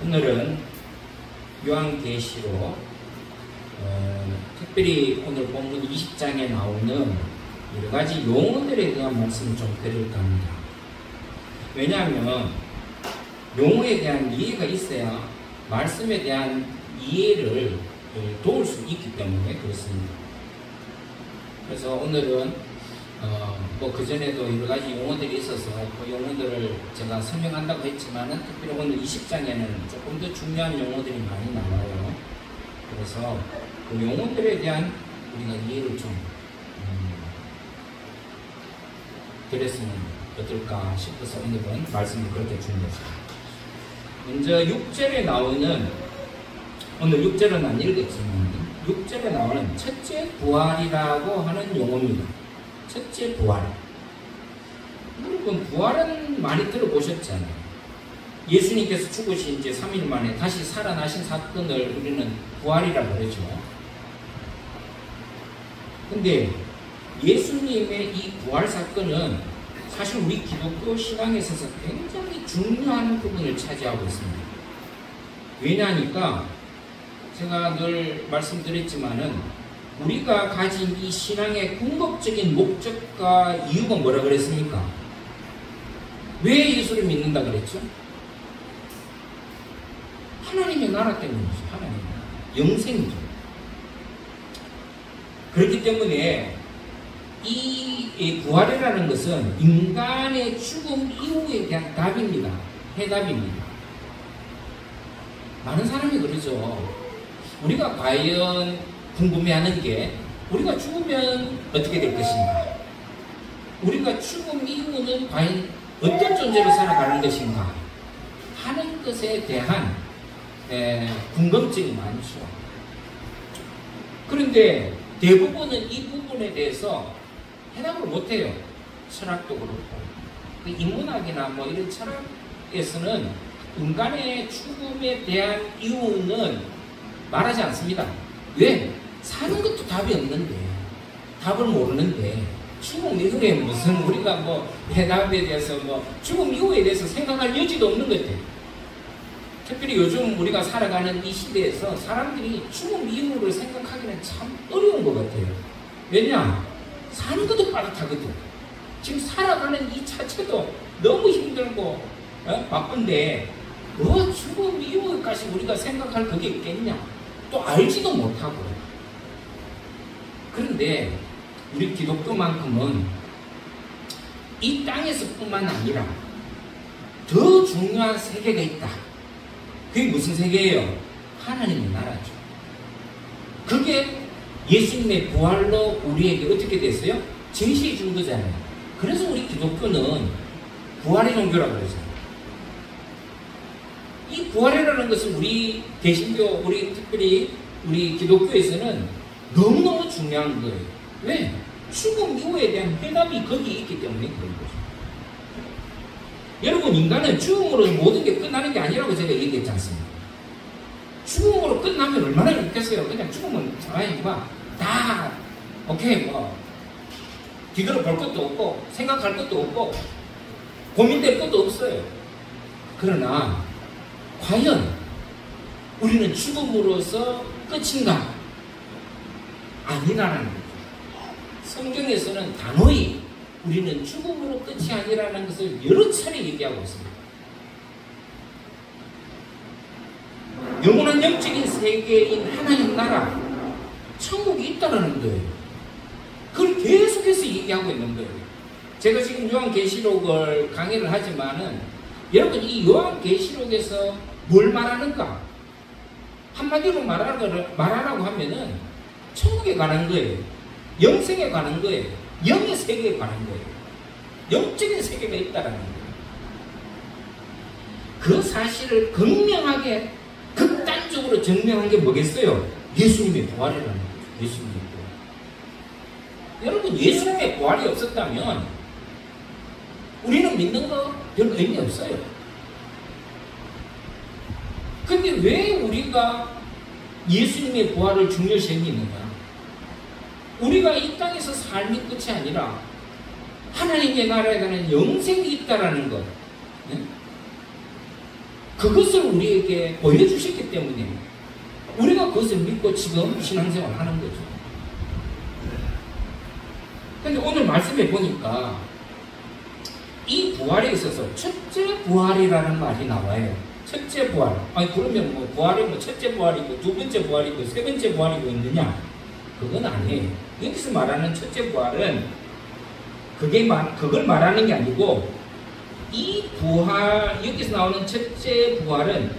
오늘은 요한계시록 특별히 오늘 본문 20장에 나오는 여러가지 용어들에 대한 말씀을 좀 드릴까 합니다. 왜냐하면 용어에 대한 이해가 있어야 말씀에 대한 이해를 도울 수 있기 때문에 그렇습니다. 그래서 오늘은 그전에도 여러가지 용어들이 있어서 그 용어들을 제가 설명한다고 했지만은 특별히 오늘 20장에는 조금 더 중요한 용어들이 많이 나와요. 그래서 그 용어들에 대한 우리가 이해를 좀 드렸으면 어떨까 싶어서 오늘은 말씀을 그렇게 준비했습니다. 먼저 6절에 나오는, 오늘 6절은 안 읽었지만 6절에 나오는 첫째 부활이라고 하는 용어입니다. 첫째 부활. 여러분 부활은 많이 들어보셨잖아요. 예수님께서 죽으신 지 3일 만에 다시 살아나신 사건을 우리는 부활이라고 그러죠. 근데 예수님의 이 부활 사건은 사실 우리 기독교 신앙에 있어서 굉장히 중요한 부분을 차지하고 있습니다. 왜냐하니까 제가 늘 말씀드렸지만은 우리가 가진 이 신앙의 궁극적인 목적과 이유가 뭐라 그랬습니까? 왜 예수를 믿는다 그랬죠? 하나님의 나라 때문이죠. 하나님의 나라. 영생이죠. 그렇기 때문에 이 부활이라는 것은 인간의 죽음 이후에 대한 답입니다. 해답입니다. 많은 사람이 그러죠. 우리가 과연 궁금해하는 게 우리가 죽으면 어떻게 될 것인가? 우리가 죽음 이후는 과연 어떤 존재로 살아가는 것인가? 하는 것에 대한 궁금증이 많죠. 그런데 대부분은 이 부분에 대해서 해답을 못해요. 철학도 그렇고 인문학이나 뭐 이런 철학에서는 인간의 죽음에 대한 이유는 말하지 않습니다. 왜? 사는 것도 답이 없는데, 답을 모르는데 죽음 이후에 무슨 우리가 뭐 해답에 대해서 뭐 죽음 이후에 대해서 생각할 여지도 없는 것 같아요. 특별히 요즘 우리가 살아가는 이 시대에서 사람들이 죽음 이후를 생각하기는 참 어려운 것 같아요. 왜냐? 사는 것도 빠듯하거든. 지금 살아가는 이 자체도 너무 힘들고 바쁜데 죽음 이후까지 우리가 생각할 그게 있겠냐? 또 알지도 못하고. 그런데 우리 기독교만큼은 이 땅에서 뿐만 아니라 더 중요한 세계가 있다. 그게 무슨 세계예요? 하나님의 나라죠. 그게 예수님의 부활로 우리에게 어떻게 됐어요? 제시해 준 거잖아요. 그래서 우리 기독교는 부활의 종교라고 그러잖아요. 이 부활이라는 것은 우리 개신교, 우리 특별히 우리 기독교에서는 너무너무 중요한 거예요. 왜? 죽음 이후에 대한 해답이 거기에 있기 때문에 그런 거죠. 여러분, 인간은 죽음으로 모든 게 끝나는 게 아니라고 제가 얘기했지 않습니까? 죽음으로 끝나면 얼마나 좋겠어요. 그냥 죽으면 다 오케이 뭐 뒤돌아 볼 것도 없고 생각할 것도 없고 고민될 것도 없어요. 그러나 과연 우리는 죽음으로서 끝인가? 아니라는 거죠. 성경에서는 단호히 우리는 죽음으로 끝이 아니라는 것을 여러 차례 얘기하고 있습니다. 영원한 영적인 세계인 하나님 나라, 천국이 있다는 거예요. 그걸 계속해서 얘기하고 있는 거예요. 제가 지금 요한계시록을 강의를 하지만은 여러분 이 요한계시록에서 뭘 말하는가? 한마디로 말하라고 하면은 천국에 관한 거예요. 영생에 관한 거예요. 영의 세계에 관한 거예요. 영적인 세계가 있다라는 거예요. 그 사실을 극명하게 극단적으로 증명한 게 뭐겠어요? 예수님의 부활이라는 거죠. 예수님의 부활. 여러분 예수님의 부활이 없었다면 우리는 믿는 거 별 의미 없어요. 근데 왜 우리가 예수님의 부활을 중요시 여기느냐? 우리가 이 땅에서 삶이 끝이 아니라 하나님의 나라에 관한 영생이 있다라는 것. 그것을 우리에게 보여주셨기 때문에 우리가 그것을 믿고 지금 신앙생활을 하는 거죠. 그런데 오늘 말씀해 보니까 이 부활에 있어서 첫째 부활이라는 말이 나와요. 첫째 부활. 아니 그러면 뭐 부활이 뭐 첫째 부활이고 두 번째 부활이고 세 번째 부활이고 있느냐? 그건 아니에요. 여기서 말하는 첫째 부활은 그걸 말하는 게 아니고 이 부활, 여기서 나오는 첫째 부활은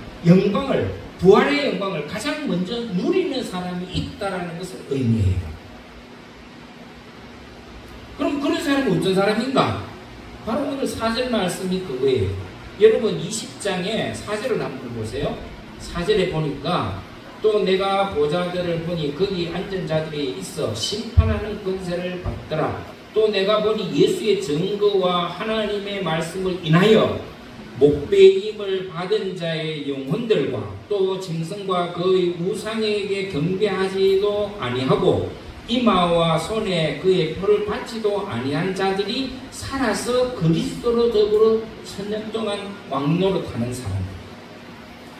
부활의 영광을 가장 먼저 누리는 사람이 있다라는 것을 의미해요. 그럼 그런 사람이 어떤 사람인가? 바로 오늘 4절 말씀이 그거예요. 여러분 20장에 4절을 한번 보세요. 4절에 보니까 또 내가 보좌들을 보니 거기 앉은 자들이 있어 심판하는 권세를 받더라. 또 내가 보니 예수의 증거와 하나님의 말씀을 인하여 목배임을 받은 자의 영혼들과 또 짐승과 그의 우상에게 경배하지도 아니하고 이마와 손에 그의 표를 받지도 아니한 자들이 살아서 그리스도로 더불어 1000년 동안 왕노릇하는 사람들.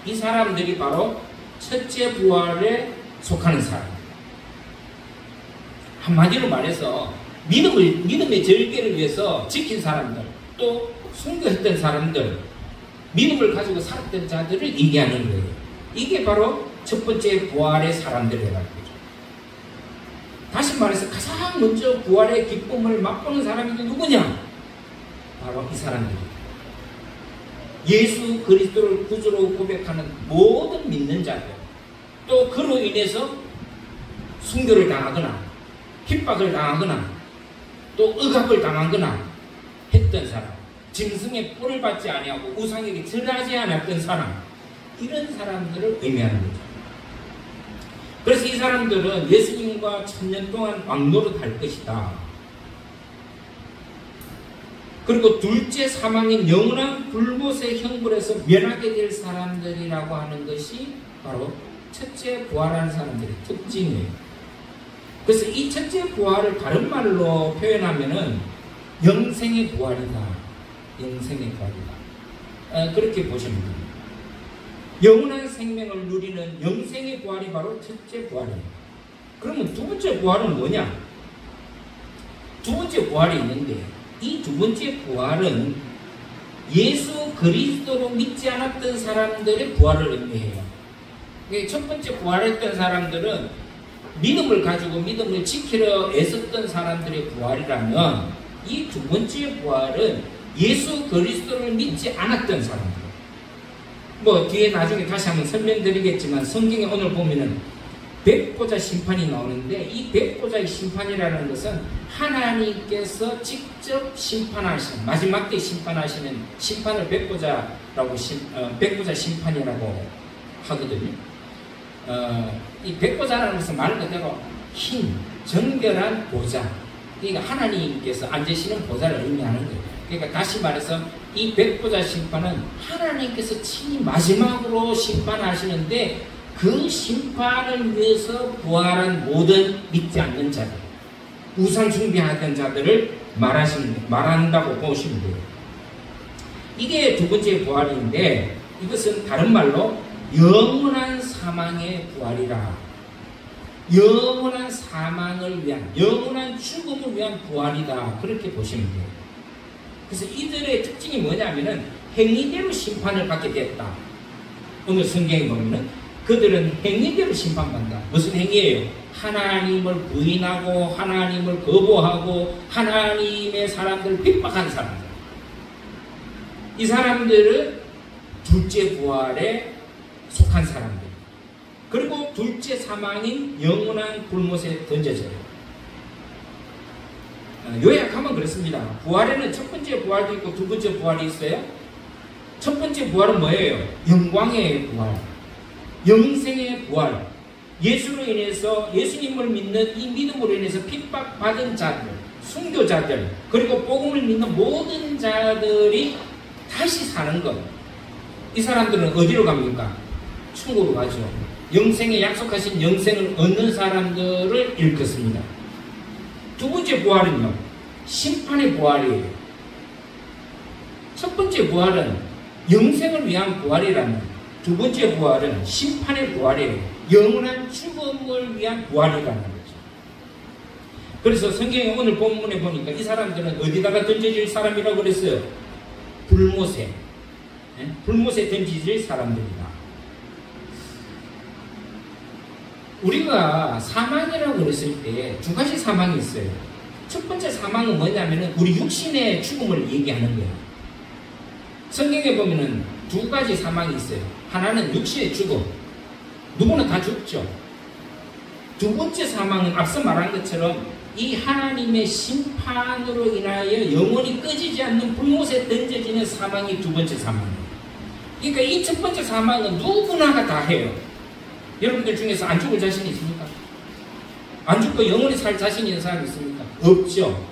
이 사람들이 바로 첫째 부활에 속하는 사람. 한마디로 말해서 믿음의 절개를 위해서 지킨 사람들, 또 순교했던 사람들, 믿음을 가지고 살았던 자들을 얘기하는 거예요. 이게 바로 첫 번째 부활의 사람들이라는 거죠. 다시 말해서 가장 먼저 부활의 기쁨을 맛보는 사람이 누구냐? 바로 이 사람들이에요. 예수 그리스도를 구주로 고백하는 모든 믿는 자들, 또 그로 인해서 순교를 당하거나 핍박을 당하거나 또 억압을 당하거나 했던 사람, 짐승의 뿔을 받지 아니하고 우상에게 절하지 않았던 사람, 이런 사람들을 의미하는 거죠. 그래서 이 사람들은 예수님과 1000년 동안 왕노릇할 것이다. 그리고 둘째 사망인 영원한 불못의 형벌에서 면하게 될 사람들이라고 하는 것이 바로 첫째 부활하는 사람들의 특징이에요. 그래서 이 첫째 부활을 다른 말로 표현하면은 영생의 부활이다. 영생의 부활이다. 그렇게 보시면 됩니다. 영원한 생명을 누리는 영생의 부활이 바로 첫째 부활입니다. 그러면 두 번째 부활은 뭐냐? 두 번째 부활이 있는데 이 두 번째 부활은 예수 그리스도로 믿지 않았던 사람들의 부활을 의미해요. 첫 번째 부활했던 사람들은 믿음을 가지고 믿음을 지키려 애썼던 사람들의 부활이라면 이 두 번째 부활은 예수 그리스도를 믿지 않았던 사람들. 뭐 뒤에 나중에 다시 한번 설명드리겠지만 성경에 오늘 보면은 백보자 심판이 나오는데 이 백보자의 심판이라는 것은 하나님께서 직접 심판하시는 마지막 때 심판하시는 심판을 백보자라고 백보자 심판이라고 하거든요. 이 백보자라는 것은 말 그대로 흰 정결한 보좌, 그러니까 하나님께서 앉으시는 보좌를 의미하는 거예요. 그러니까 다시 말해서 이 백보자 심판은 하나님께서 친히 마지막으로 심판하시는데 그 심판을 위해서 부활한 모든 믿지 않는 자들, 우상 숭배하던 자들을 말한다고 보시면 돼요. 이게 두 번째 부활인데 이것은 다른 말로 영원한 사망의 부활이라. 영원한 사망을 위한, 영원한 죽음을 위한 부활이다. 그렇게 보시면 돼요. 그래서 이들의 특징이 뭐냐면은 행위대로 심판을 받게 됐다. 오늘 성경에 보면은 그들은 행위대로 심판받는다. 무슨 행위예요? 하나님을 부인하고 하나님을 거부하고 하나님의 사람들을 핍박한 사람들. 이 사람들은 둘째 부활에 속한 사람들. 그리고 둘째 사망인 영원한 불못에 던져져요. 요약하면 그렇습니다. 부활에는 첫 번째 부활도 있고 두 번째 부활이 있어요. 첫 번째 부활은 뭐예요? 영광의 부활, 영생의 부활. 예수로 인해서, 예수님을 믿는 이 믿음으로 인해서 핍박받은 자들, 순교자들, 그리고 복음을 믿는 모든 자들이 다시 사는 것. 이 사람들은 어디로 갑니까? 천국으로 가죠. 영생에 약속하신 영생을 얻는 사람들을 일컫습니다. 두 번째 부활은요, 심판의 부활이에요. 첫 번째 부활은 영생을 위한 부활이라면 두 번째 부활은 심판의 부활이에요. 영원한 죽음을 위한 부활이라는 거죠. 그래서 성경의 오늘 본문에 보니까 이 사람들은 어디다가 던져질 사람이라고 그랬어요? 불못에. 불못에 던져질 사람들이다. 우리가 사망이라고 그랬을 때 두 가지 사망이 있어요. 첫 번째 사망은 뭐냐면은 우리 육신의 죽음을 얘기하는 거예요. 성경에 보면은 두 가지 사망이 있어요. 하나는 육신의 죽음. 누구나 다 죽죠. 두 번째 사망은 앞서 말한 것처럼 이 하나님의 심판으로 인하여 영원히 꺼지지 않는 불못에 던져지는 사망이 두 번째 사망이에요. 그러니까 이 첫 번째 사망은 누구나가 다 해요. 여러분들 중에서 안 죽을 자신이 있습니까? 안 죽고 영원히 살 자신이 있는 사람이 있습니까? 없죠.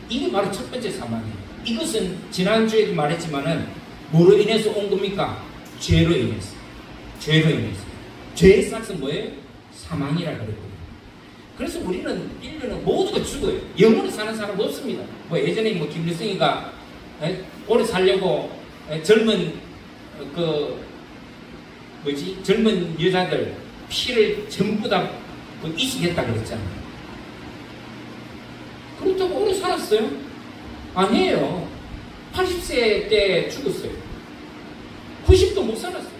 이게 바로 첫 번째 사망이에요. 이것은 지난주에도 말했지만은 뭐로 인해서 온 겁니까? 죄로 인해서. 죄로 인해서. 죄의 싹은 뭐예요? 사망이라 그랬거든요. 그래서 우리는 인류는 모두가 죽어요. 영원히 사는 사람 없습니다. 뭐 예전에 뭐 김일성이가 오래 살려고 젊은 젊은 여자들 피를 전부 다 이식했다 그랬잖아요. 그렇다고 오래 살았어요? 아니에요. 80세 때 죽었어요. 90도 못 살았어요.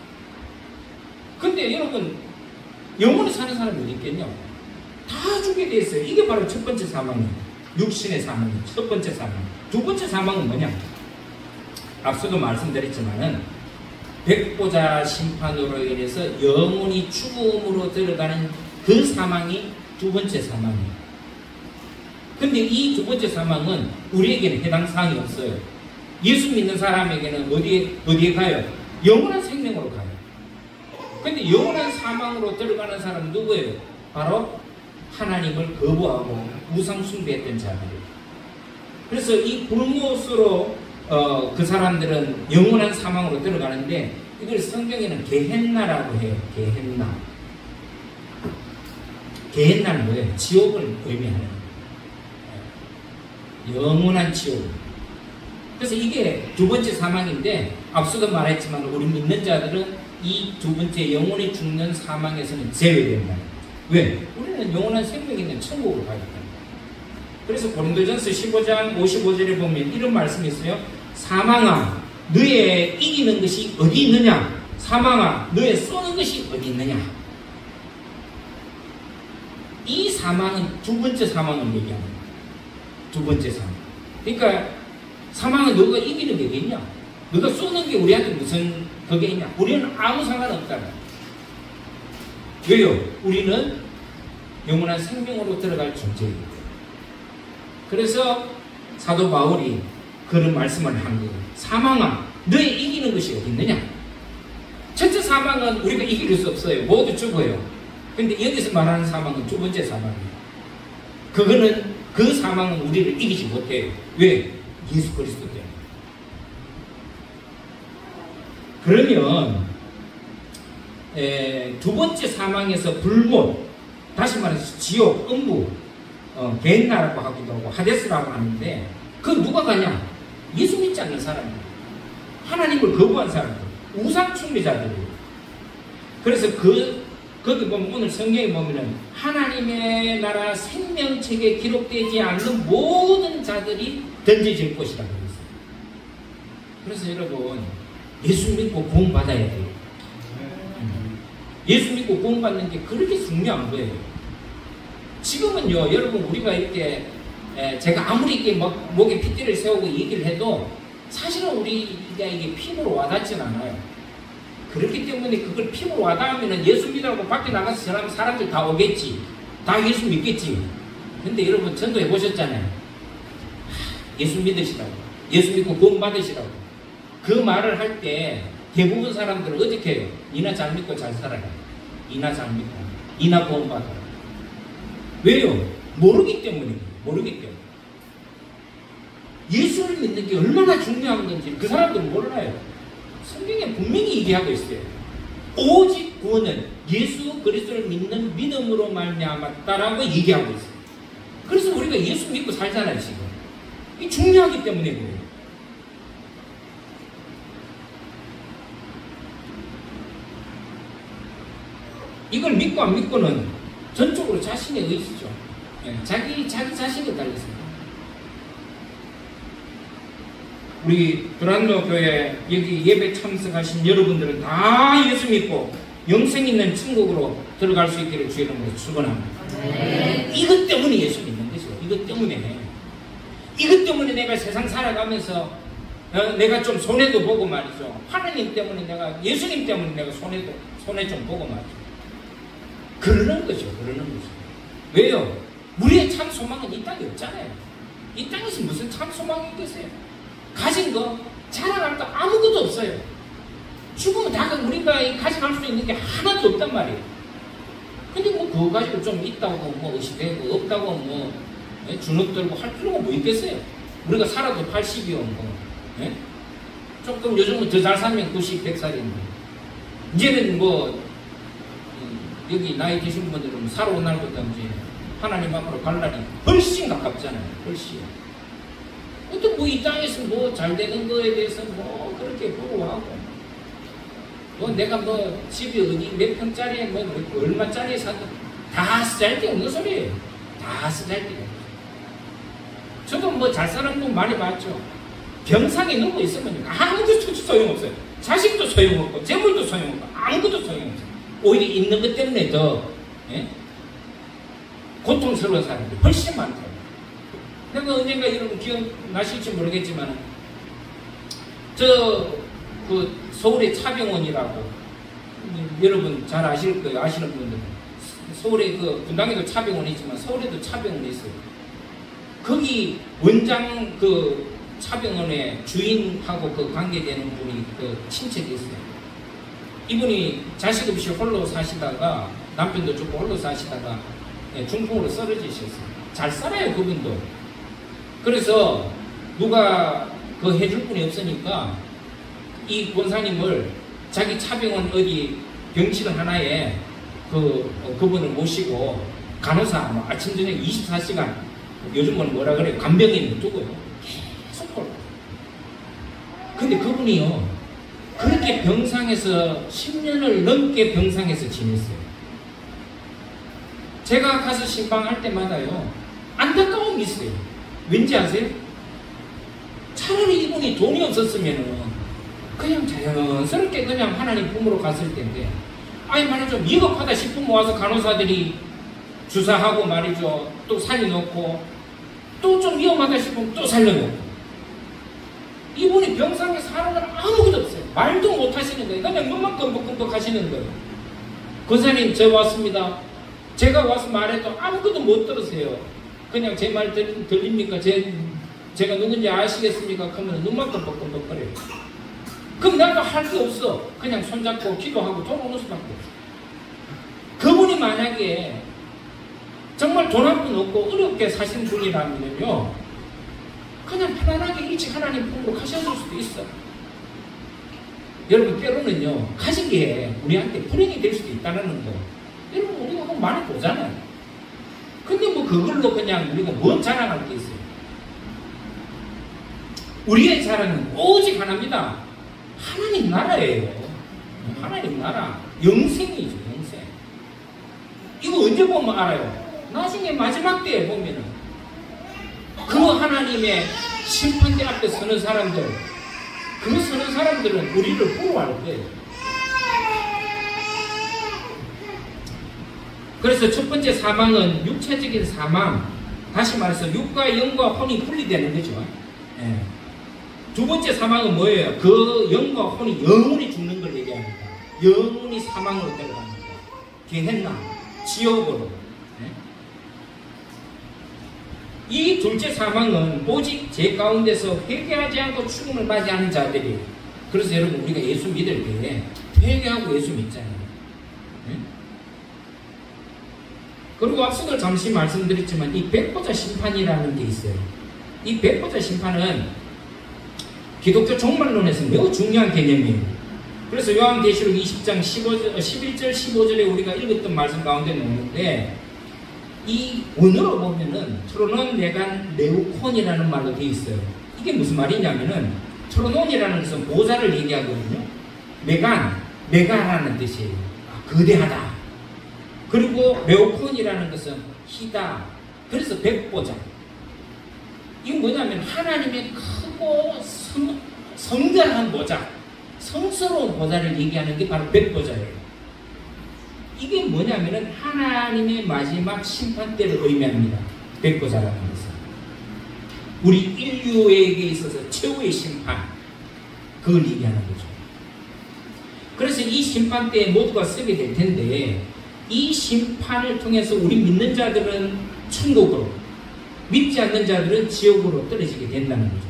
근데 여러분 영원히 사는 사람이 어디 있겠냐? 다 죽게 돼 있어요. 이게 바로 첫 번째 사망이에요. 육신의 사망이에요. 첫 번째 사망. 두 번째 사망은 뭐냐? 앞서도 말씀드렸지만은 백보자 심판으로 인해서 영원히 죽음으로 들어가는 그 사망이 두 번째 사망이에요. 근데 이 두 번째 사망은 우리에게는 해당 사항이 없어요. 예수 믿는 사람에게는 어디에 가요? 영원한 생명으로 가요. 근데 영원한 사망으로 들어가는 사람은 누구예요? 바로 하나님을 거부하고 우상 숭배했던 자들이에요. 그래서 이 불못으로 그 사람들은 영원한 사망으로 들어가는데 이걸 성경에는 게헨나라고 해요. 게헨나. 게헨나는 뭐예요? 지옥을 의미하는 영원한 지옥. 그래서 이게 두 번째 사망인데 앞서도 말했지만 우리 믿는 자들은 이 두 번째 영원히 죽는 사망에서는 제외된다. 왜? 우리는 영원한 생명이 있는 천국으로 가야 된다. 그래서 고린도전서 15장 55절에 보면 이런 말씀이 있어요. 사망아 너의 이기는 것이 어디 있느냐? 사망아 너의 쏘는 것이 어디 있느냐? 이 사망은 두 번째 사망을 얘기합니다. 두 번째 사망. 그러니까 사망은 너가 이기는 게 있냐? 너가 쏘는 게 우리한테 무슨 그게 있냐? 우리는 아무 상관없다. 왜요? 우리는 영원한 생명으로 들어갈 존재이기 때문에. 그래서 사도 바울이 그런 말씀을 한 거예요. 사망아, 너의 이기는 것이 어디 있느냐? 첫째 사망은 우리가 이길 수 없어요. 모두 죽어요. 근데 여기서 말하는 사망은 두 번째 사망이에요. 그 사망은 우리를 이기지 못해요. 왜? 예수 그리스도 때문에. 그러면 두 번째 사망에서 불못, 다시 말해서 지옥, 음부, 게헨나라고 하기도 하고 하데스라고 하는데 그 누가 가냐? 예수 믿지 않는 사람들, 하나님을 거부한 사람들, 우상 숭배자들이에요. 그래서 거기 보면 오늘 성경에 보면은 하나님의 나라 생명책에 기록되지 않는 모든 자들이 던져질 것이라고 했어요. 그래서 여러분 예수 믿고 구원 받아야 돼요. 예수 믿고 구원 받는 게 그렇게 중요한 거예요. 지금은요, 여러분 우리가 이렇게 제가 아무리 이렇게 목에 핏대를 세우고 얘기를 해도 사실은 우리가 이게 피부로 와닿지는 않아요. 그렇기 때문에 그걸 피부로 와닿으면 예수 믿으라고 밖에 나가서 전하면 사람들 다 오겠지. 다 예수 믿겠지. 근데 여러분 전도해 보셨잖아요. 예수 믿으시라고. 예수 믿고 구원 받으시라고. 그 말을 할 때 대부분 사람들은 어떻게 해요? 니나 잘 믿고 잘 살아라. 니나 잘 믿고. 니나 구원 받아라. 왜요? 모르기 때문이에요. 모르기 때문에. 예수를 믿는 게 얼마나 중요한 건지 그 사람들은 몰라요. 성경에 분명히 얘기하고 있어요. 오직 구원은 예수 그리스도를 믿는 믿음으로 말미암았다라고 얘기하고 있어요. 그래서 우리가 예수 믿고 살잖아요, 지금. 이게 중요하기 때문에 그래요. 이걸 믿고 안 믿고는 전적으로 자신의 의지죠. 예, 자기 자신에 달렸습니다. 우리 두란노 교회 여기 예배 참석하신 여러분들은 다 예수 믿고 영생 있는 천국으로 들어갈 수 있기를 주의 이름으로 축원합니다. 네. 이것 때문에 예수 믿는 거죠. 이것 때문에 내가 세상 살아가면서 내가 좀 손해도 보고 말이죠. 하나님 때문에 내가, 예수님 때문에 내가 손해 좀 보고 말이죠. 그러는 거죠. 왜요? 우리의 참 소망은 이 땅에 없잖아요. 이 땅에서 무슨 참 소망이 있겠어요? 가진 거, 자랑할 거 아무것도 없어요. 죽으면 다 우리가 가져갈 수 있는 게 하나도 없단 말이에요. 근데 뭐 그거 가지고 좀 있다고 뭐 의심되고 없다고 뭐 주눅들고 할 필요가 뭐 있겠어요? 우리가 살아도 80이요 뭐. 예? 조금 요즘은 더 잘 살면 90, 100살인데 이제는 뭐 여기 나이 드신 분들은 살아온 날부터 이제 하나님 앞으로 갈 날이 훨씬 가깝잖아요. 훨씬. 또 뭐 이 땅에서 뭐 잘 되는 거에 대해서 뭐 그렇게 부러워하고 뭐 내가 뭐 집이 어디 몇 평짜리에 뭐 얼마짜리에 사도 다 쓰잘데없는 소리예요. 다 쓰잘데없는. 저도 뭐 잘 사는 분 많이 봤죠. 병상에 누워 있으면 아무것도 소용없어요. 자식도 소용없고 재물도 소용없고 아무것도 소용없어요. 오히려 있는 것 때문에 더 고통스러운 사람들이 훨씬 많더라고요. 내가 언젠가 여러분 기억나실지 모르겠지만 그 서울의 차병원이라고 여러분 잘 아실 거예요. 아시는 분들 서울에 그 분당에도 차병원이 있지만 서울에도 차병원이 있어요. 거기 원장 그 차병원의 주인하고 그 관계되는 분이 그 친척이 있어요. 이분이 자식 없이 홀로 사시다가 남편도 죽고 홀로 사시다가 중풍으로 쓰러지셨어요. 잘 살아요 그분도. 그래서 누가 그 해줄 분이 없으니까 이 권사님을 자기 차병원 어디 병실 하나에 그분을 모시고 간호사 뭐 아침 저녁 24시간 요즘은 뭐라 그래요? 간병인 두고요. 계속 홀로. 근데 그분이요. 그렇게 병상에서 10년을 넘게 병상에서 지냈어요. 제가 가서 신방할 때마다요. 안타까움이 있어요. 왠지 아세요? 차라리 이분이 돈이 없었으면 그냥 자연스럽게 그냥 하나님 품으로 갔을 텐데 아니 말이죠. 미흡하다 싶으면 와서 간호사들이 주사하고 말이죠. 또 살려놓고 또 좀 위험하다 싶으면 또 살려놓고 이분이 병상에 사는 건 아무것도 없어요. 말도 못 하시는 거예요. 그냥 눈만 끔뻑끔뻑 하시는 거예요. 권사님 저 왔습니다. 제가 와서 말해도 아무것도 못 들으세요. 그냥 제 말 들립니까? 제가 누군지 아시겠습니까? 그러면 눈만 끔뻑끔뻑 거려요. 그럼 나도 할 게 없어. 그냥 손잡고 기도하고 돈 오는 수밖에 없어. 그분이 만약에 정말 돈 한 푼 없고 어렵게 사신 분이라면요. 그냥 편안하게 일찍 하나님 품으로 가셨을 수도 있어. 여러분 때로는요. 가진 게 우리한테 불행이 될 수도 있다는 거. 여러분 우리가 그거 많이 보잖아요. 근데 뭐 그걸로 그냥 우리가 뭔 자랑할 게 있어요. 우리의 자랑은 오직 하나입니다. 하나님 나라예요. 하나님 나라. 영생이죠. 영생. 이거 언제 보면 알아요? 나중에 마지막 때에 보면은 그 하나님의 심판대 앞에 서는 사람들, 그 서는 사람들은 우리를 부러워할 거예요. 그래서 첫 번째 사망은 육체적인 사망, 다시 말해서 육과 영과 혼이 분리되는 거죠. 예. 두 번째 사망은 뭐예요? 그 영과 혼이 영원히 죽는 걸 얘기합니다. 영원히 사망으로 들어갑니다. 게헨나, 지옥으로. 이 둘째 사망은 오직 제 가운데서 회개하지 않고 죽음을 맞이하는 자들이. 그래서 여러분 우리가 예수 믿을 때 회개하고 예수 믿잖아요. 네? 그리고 앞서도 잠시 말씀드렸지만 이 백보자 심판이라는 게 있어요. 이 백보자 심판은 기독교 종말론에서 매우 중요한 개념이에요. 그래서 요한계시록 20장 11절 15절에 우리가 읽었던 말씀 가운데 나오는데 이 원어로 보면은 트로논 메간 레우콘이라는 말로 되어 있어요. 이게 무슨 말이냐면은 트로논이라는 것은 보좌를 얘기하거든요. 메가라는 뜻이에요. 거대하다. 그리고 레오콘이라는 것은 희다. 그래서 백보자. 이건 뭐냐면 하나님의 크고 성결한 보좌, 성스러운 보좌를 얘기하는 게 바로 백보좌예요. 이게 뭐냐면은 하나님의 마지막 심판 때를 의미합니다. 백보좌라는 것은 우리 인류에게 있어서 최후의 심판, 그걸 얘기하는 거죠. 그래서 이 심판 때에 모두가 쓰게 될 텐데, 이 심판을 통해서 우리 믿는 자들은 천국으로, 믿지 않는 자들은 지옥으로 떨어지게 된다는 거죠.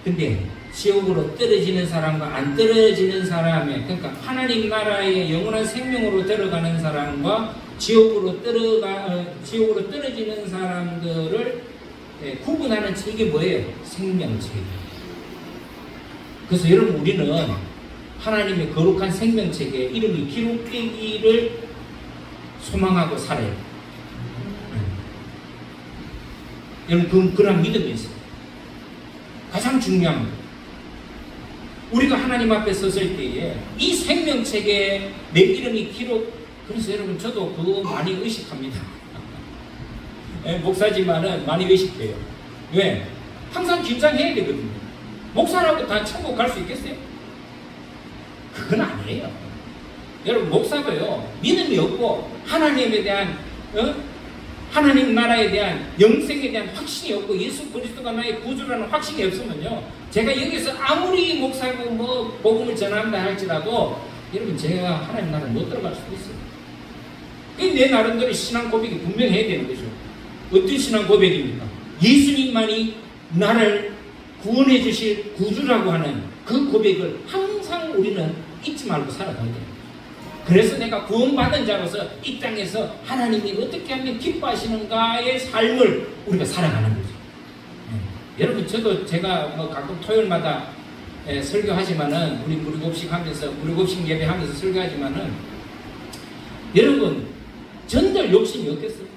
근데 지옥으로 떨어지는 사람과 안 떨어지는 사람의, 그러니까 하나님 나라의 영원한 생명으로 들어가는 사람과 지옥으로 떨어지는 사람들을 구분하는 책이 뭐예요? 생명책이에요. 그래서 여러분, 우리는 하나님의 거룩한 생명책에 이름이 기록되기를 소망하고 살아요. 여러분, 그런 믿음이 있어요. 가장 중요합니다. 우리가 하나님 앞에 섰을 때에 이 생명책에 내 이름이 그래서 여러분, 저도 그거 많이 의식합니다. 목사지만은 많이 의식해요. 왜? 항상 긴장해야 되거든요. 목사라고 다 천국 갈 수 있겠어요? 그건 아니에요. 여러분, 목사도요, 믿음이 없고 하나님에 대한 하나님 나라에 대한 영생에 대한 확신이 없고 예수 그리스도가 나의 구주라는 확신이 없으면요, 제가 여기서 아무리 목사고 뭐 복음을 전한다 할지라도 여러분, 제가 하나님 나라에 못 들어갈 수도 있어요. 내 나름대로 신앙 고백이 분명해야 되는 거죠. 어떤 신앙 고백입니까? 예수님만이 나를 구원해 주실 구주라고 하는 그 고백을 항상 우리는 잊지 말고 살아가야 돼요. 그래서 내가 구원받은 자로서 이 땅에서 하나님이 어떻게 하면 기뻐하시는가의 삶을 우리가 살아가는 거죠. 여러분, 저도 제가 뭐 가끔 토요일마다 설교하지만은, 우리 무료급식 하면서, 무료급식 예배하면서 설교하지만은, 여러분, 전들 욕심이 없겠어요?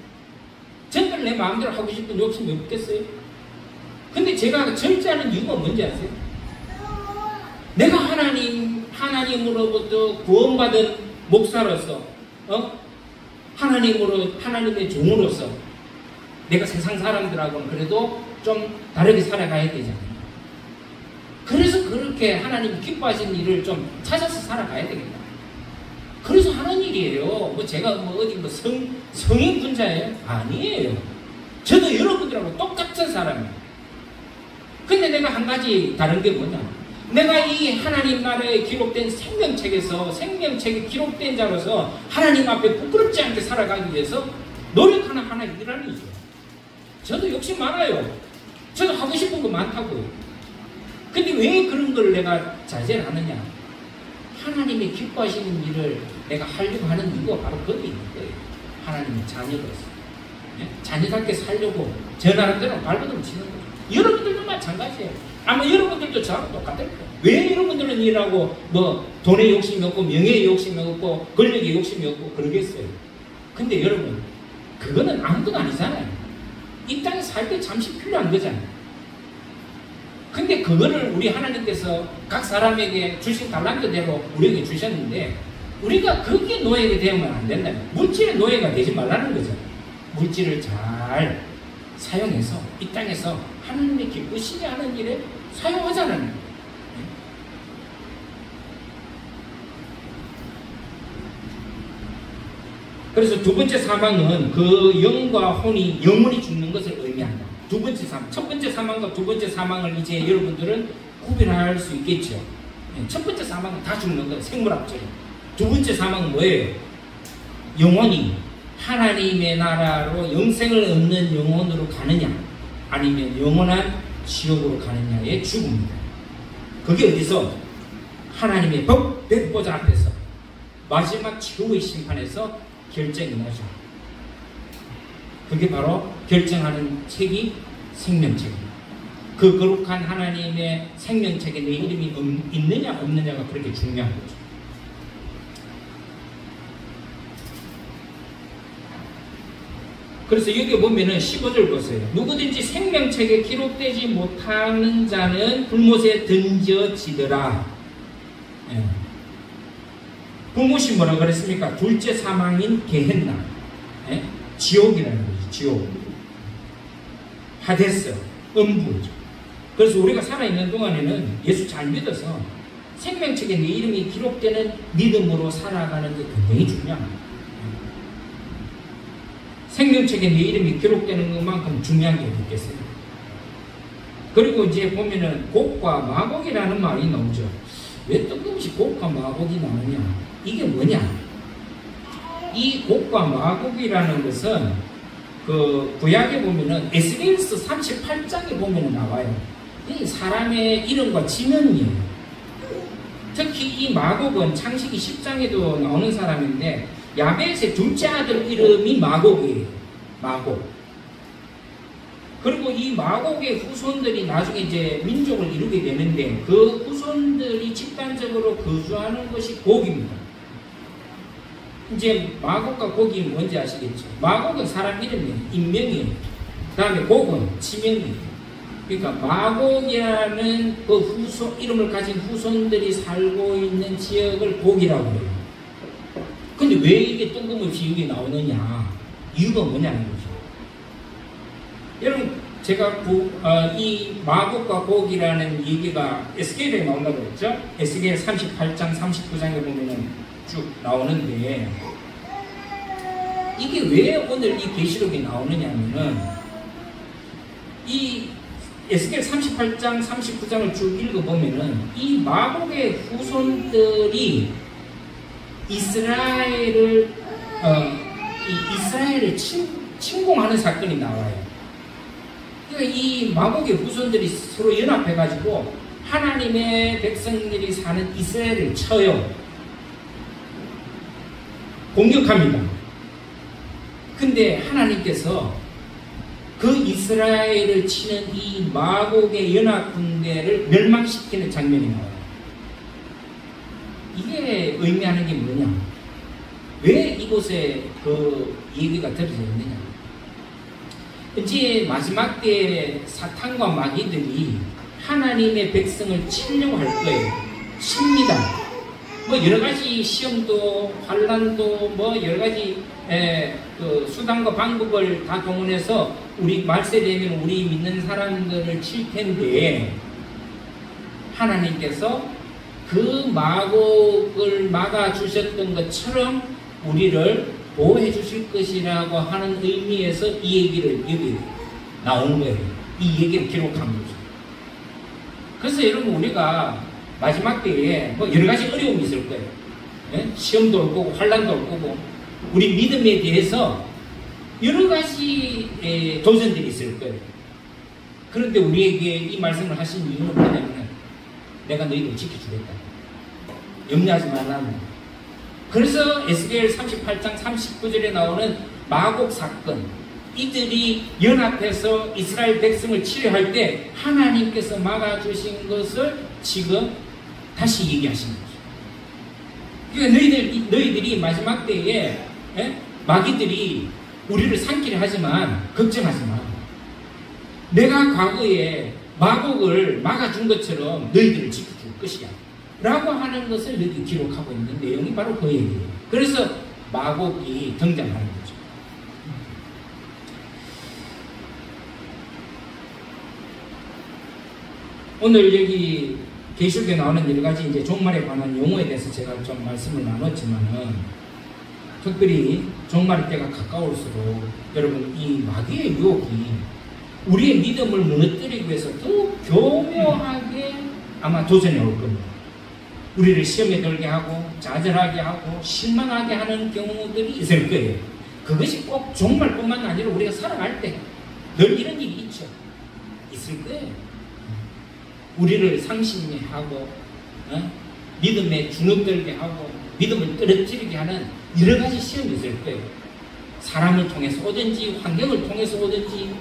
전들 내 마음대로 하고 싶은 욕심이 없겠어요? 근데 제가 절제하는 이유가 뭔지 아세요? 내가 하나님으로부터 구원받은 목사로서, 하나님의 종으로서, 내가 세상 사람들하고는 그래도 좀 다르게 살아가야 되잖아요. 그래서 그렇게 하나님이 기뻐하시는 일을 좀 찾아서 살아가야 되겠다. 그래서 하는 일이에요. 뭐 제가 어디 성인 군자예요? 아니에요. 저도 여러분들하고 똑같은 사람이에요. 근데 내가 한 가지 다른 게 뭐냐? 내가 이 하나님 나라에 기록된 생명책에 기록된 자로서 하나님 앞에 부끄럽지 않게 살아가기 위해서 노력하는 하나님이라는 거죠. 저도 욕심 많아요. 저도 하고 싶은 거 많다고요. 근데 왜 그런 걸 내가 자제를 하느냐? 하나님이 기뻐하시는 일을 내가 하려고 하는 이유가 바로 거기 있는 거예요. 하나님의 자녀로서. 자녀답게 살려고 저 나름대로 발버둥 치는 거예요. 여러분들도 마찬가지예요. 아마 여러분들도 저하고 똑같을 거예요. 왜 여러분들은 일하고 뭐 돈에 욕심이 없고 명예에 욕심이 없고 권력에 욕심이 없고 그러겠어요? 근데 여러분, 그거는 아무것도 아니잖아요. 이 땅에 살 때 잠시 필요한 거잖아요. 근데 그거를 우리 하나님께서 각 사람에게 주신 달란트대로 우리에게 주셨는데, 우리가 거기에 노예가 되면 안 된다. 물질의 노예가 되지 말라는 거죠. 물질을 잘 사용해서 이 땅에서 하나님의 기쁘시게 하는 일에 사용하자는 거예요. 그래서 두 번째 사망은 그 영과 혼이 영원히 죽는 것을 의미한다. 두 번째 사망, 첫 번째 사망과 두 번째 사망을 이제 여러분들은 구별할 수 있겠죠. 첫 번째 사망은 다 죽는 거예요. 생물학적인. 두 번째 사망은 뭐예요? 영원히 하나님의 나라로 영생을 얻는 영혼으로 가느냐, 아니면 영원한 지옥으로 가느냐의 죽음입니다. 그게 어디서? 하나님의 백보좌 앞에서 마지막 최후의 심판에서 결정이 나죠. 그게 바로 결정하는 책이 생명책입니다. 그 거룩한 하나님의 생명책에 내 이름이 있느냐 없느냐가 그렇게 중요한 거죠. 그래서 여기 보면은 15절 보세요. 누구든지 생명책에 기록되지 못하는 자는 불못에 던져지더라. 부모시 뭐라 그랬습니까? 둘째 사망인 게헨나, 예? 지옥이라는 거죠. 지옥. 하데스, 음부죠. 그래서 우리가 살아있는 동안에는 예수 잘 믿어서 생명책에 내 이름이 기록되는 믿음으로 살아가는 게 굉장히 중요합니다. 생명책에 내 이름이 기록되는 것만큼 중요한 게 어디 있겠어요? 그리고 이제 보면은 곡과 마곡이라는 말이 나오죠. 왜 뜬금없이 곡과 마곡이 나오냐? 이게 뭐냐? 이 곡과 마곡이라는 것은 그 구약에 보면은 에스겔서 38장에 보면은 나와요. 이 사람의 이름과 지명이에요. 특히 이 마곡은 창세기 10장에도 나오는 사람인데 야벳의 둘째 아들 이름이 마곡이에요. 마곡. 그리고 이 마곡의 후손들이 나중에 이제 민족을 이루게 되는데 그 후손들이 집단적으로 거주하는 것이 곡입니다. 이제 마곡과 곡이 뭔지 아시겠죠? 마곡은 사람 이름이에요. 인명이에요. 그 다음에 곡은 지명이에요. 그러니까 마곡이라는 그 이름을 가진 후손들이 살고 있는 지역을 곡이라고 해요. 근데 왜 이게 뜬금없이 여기 나오느냐? 이유가 뭐냐는 거죠. 여러분, 제가 이 마곡과 곡이라는 얘기가 에스겔에 나온다고 했죠? 에스겔 38장, 39장에 보면은 쭉 나오는데, 이게 왜 오늘 이 계시록에 나오느냐면은, 이 에스겔 38장, 39장을 쭉 읽어보면은, 이 마곡의 후손들이 이스라엘을 침공하는 사건이 나와요. 그러니까 이 마곡의 후손들이 서로 연합해가지고 하나님의 백성들이 사는 이스라엘을 쳐요. 공격합니다. 근데 하나님께서 그 이스라엘을 치는 이 마곡의 연합군대를 멸망시키는 장면이 나와요. 이게 의미하는 게 뭐냐? 왜 이곳에 그 얘기가 들어져 있느냐? 이제 마지막 때에 사탄과 마귀들이 하나님의 백성을 치려고 할 거예요. 칩니다. 뭐 여러 가지 시험도 환란도 뭐 여러 가지 그 수단과 방법을 다 동원해서 우리 말세되면 우리 믿는 사람들을 칠 텐데 하나님께서 그 마곡을 막아주셨던 것처럼 우리를 보호해 주실 것이라고 하는 의미에서 이 얘기를 여기 나오는 거예요. 이 얘기를 기록한 거죠. 그래서 여러분 우리가 마지막 때에 뭐 여러 가지 어려움이 있을 거예요. 예? 시험도 올 거고 환란도 올 거고 우리 믿음에 대해서 여러 가지 도전들이 있을 거예요. 그런데 우리에게 이 말씀을 하신 이유는 뭐냐면 내가 너희를 지켜주겠다. 염려하지 말라는. 그래서 에스겔 38장 39절에 나오는 마곡 사건, 이들이 연합해서 이스라엘 백성을 치료할 때 하나님께서 막아주신 것을 지금 다시 얘기하시는 거죠. 그러니까 너희들이 마지막 때에 마귀들이 우리를 삼키려 하지만 걱정하지 마. 내가 과거에 마곡을 막아준 것처럼 너희들을 지켜줄 것이야 라고 하는 것을 여기 기록하고 있는 내용이 바로 그 얘기예요. 그래서 마곡이 등장하는 거죠. 오늘 여기 계시록에 나오는 여러 가지 이제 종말에 관한 용어에 대해서 제가 좀 말씀을 나눴지만은 특별히 종말의 때가 가까울수록 여러분 이 마귀의 유혹이 우리의 믿음을 무너뜨리기 위해서 더 교묘하게 아마 도전해 올 겁니다. 우리를 시험에 들게 하고 좌절하게 하고 실망하게 하는 경우들이 있을 거예요. 그것이 꼭 종말뿐만 아니라 우리가 살아갈 때 늘 이런 일이 있죠. 있을 거예요. 우리를 상심해하고 믿음에 주눅들게 하고 믿음을 떨어뜨리게 하는 여러 가지 시험이 있을 거예요. 사람을 통해서 오든지 환경을 통해서 오든지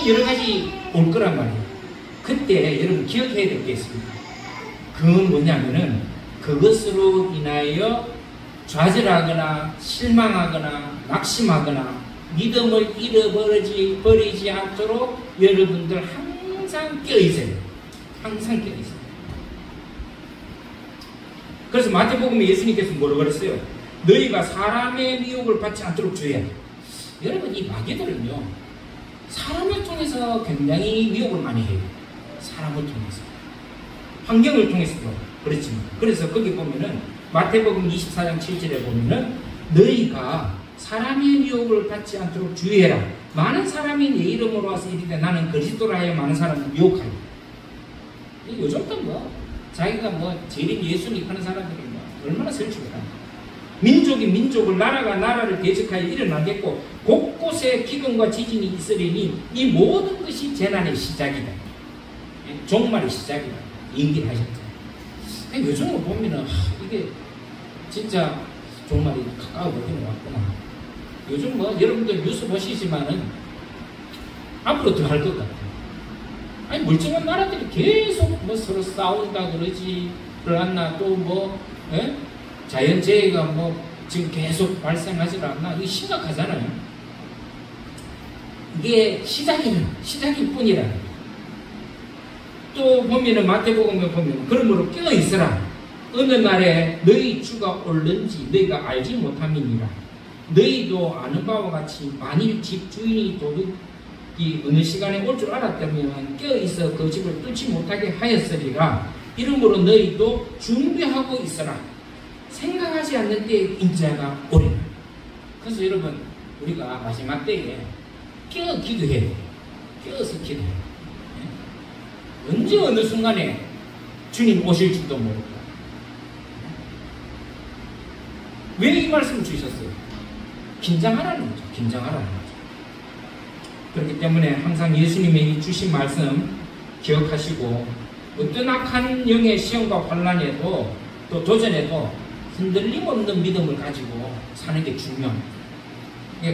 여러 가지 올 거란 말이에요. 그때 여러분 기억해야 될 게 있습니다. 그건 뭐냐면은 그것으로 인하여 좌절하거나 실망하거나 낙심하거나 믿음을 잃어버리지 않도록 여러분들 항상 껴있어요. 항상 껴있어요. 그래서 마태복음에 예수님께서 뭐라고 그랬어요? 너희가 사람의 미혹을 받지 않도록 주의해라. 여러분, 이 마귀들은요, 사람을 통해서 굉장히 미혹을 많이 해요. 사람을 통해서. 환경을 통해서도 그렇지만. 그래서 거기 보면은 마태복음 24장 7절에 보면은 너희가 사람의 미혹을 받지 않도록 주의해라. 많은 사람이 내 이름으로 와서 이르되 나는 그리스도라 하여 많은 사람을 미혹하여. 요즘도 뭐 자기가 뭐 재림 예수님 하는 사람들이 뭐 얼마나 설치구나. 민족이 민족을, 나라가 나라를 대적하여 일어나겠고 곳곳에 기근과 지진이 있으리니 이 모든 것이 재난의 시작이다. 종말의 시작이다. 얘기를 하셨죠. 요즘을 보면은 이게 진짜 종말이 가까워 보이는 것 같구나. 요즘 뭐 여러분들 뉴스 보시지만은 앞으로 더 할 것 같아요. 아니, 멀쩡한 나라들이 계속 뭐 서로 싸운다 그러지, 그러나 또 뭐 자연재해가 뭐 지금 계속 발생하지 않나. 이게 심각하잖아요. 이게 시작일 뿐이라. 또 보면은 마태복음에 보면 그러므로 깨어 있으라. 어느 날에 너희 주가 올는지 너희가 알지 못함이니라. 너희도 아는 바와 같이 만일 집 주인이 도둑이 어느 시간에 올 줄 알았다면 깨어 있어 그 집을 뚫지 못하게 하였으리라. 이러므로 너희도 준비하고 있어라. 생각하지 않는 때에 인자가 오리라. 그래서 여러분, 우리가 마지막 때에 깨어 기도해야 돼요. 깨어서 기도해야 돼요. 언제 어느 순간에 주님 오실지도 모르고. 왜 이 말씀을 주셨어요? 긴장하라는 거죠. 긴장하라는 거죠. 그렇기 때문에 항상 예수님의 주신 말씀 기억하시고, 어떤 악한 영의 시험과 환난에도 또 도전에도 흔들림 없는 믿음을 가지고 사는 게 중요합니다.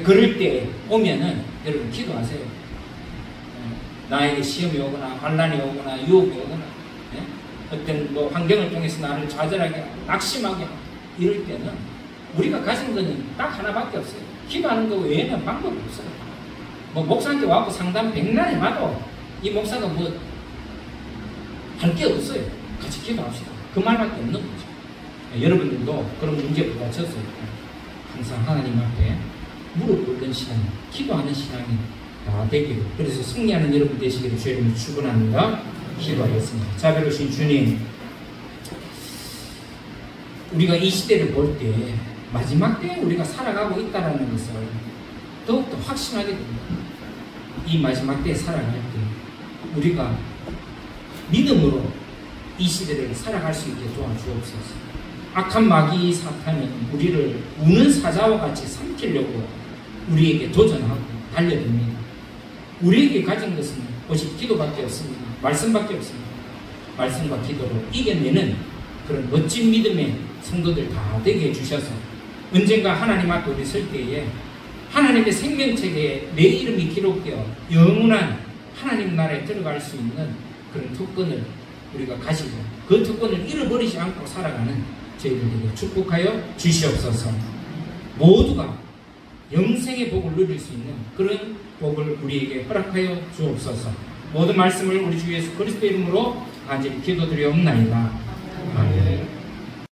그럴 때 오면은 여러분 기도하세요. 나에게 시험이 오거나 환난이 오거나 유혹이 오거나 어떤 뭐 환경을 통해서 나를 좌절하게 하고 낙심하게 하고 이럴 때는 우리가 가진 거는 딱 하나밖에 없어요. 기도하는 거 외에는 방법이 없어요. 뭐 목사한테 와서 상담 100날 해봐도 이 목사가 뭐 할 게 없어요. 같이 기도합시다. 그 말밖에 없는 거죠. 여러분들도 그런 문제에 부딪혀서 항상 하나님 앞에 무릎 꿇는 시간, 기도하는 시간이 다 되기를, 그래서 승리하는 여러분 되시기를 주의 이름으로 축원합니다. 기도하겠습니다. 자비로우신 주님, 우리가 이 시대를 볼 때 마지막 때에 우리가 살아가고 있다는 것을 더욱더 확신하게 됩니다. 이 마지막 때에 살아갈 때 우리가 믿음으로 이 시대를 살아갈 수 있게 도와주옵소서. 악한 마귀 사탄은 우리를 우는 사자와 같이 삼키려고 우리에게 도전하고 달려듭니다. 우리에게 가진 것은 오직 기도밖에 없습니다. 말씀밖에 없습니다. 말씀과 기도로 이겨내는 그런 멋진 믿음의 성도들 다 되게 해주셔서 언젠가 하나님 앞에 우리 설 때에 하나님의 생명책에 내 이름이 기록되어 영원한 하나님 나라에 들어갈 수 있는 그런 특권을 우리가 가지고 그 특권을 잃어버리지 않고 살아가는 저희들에게 축복하여 주시옵소서. 모두가 영생의 복을 누릴 수 있는 그런 복을 우리에게 허락하여 주옵소서. 모든 말씀을 우리 주 예수 그리스도 이름으로 간절히 기도드리옵나이다.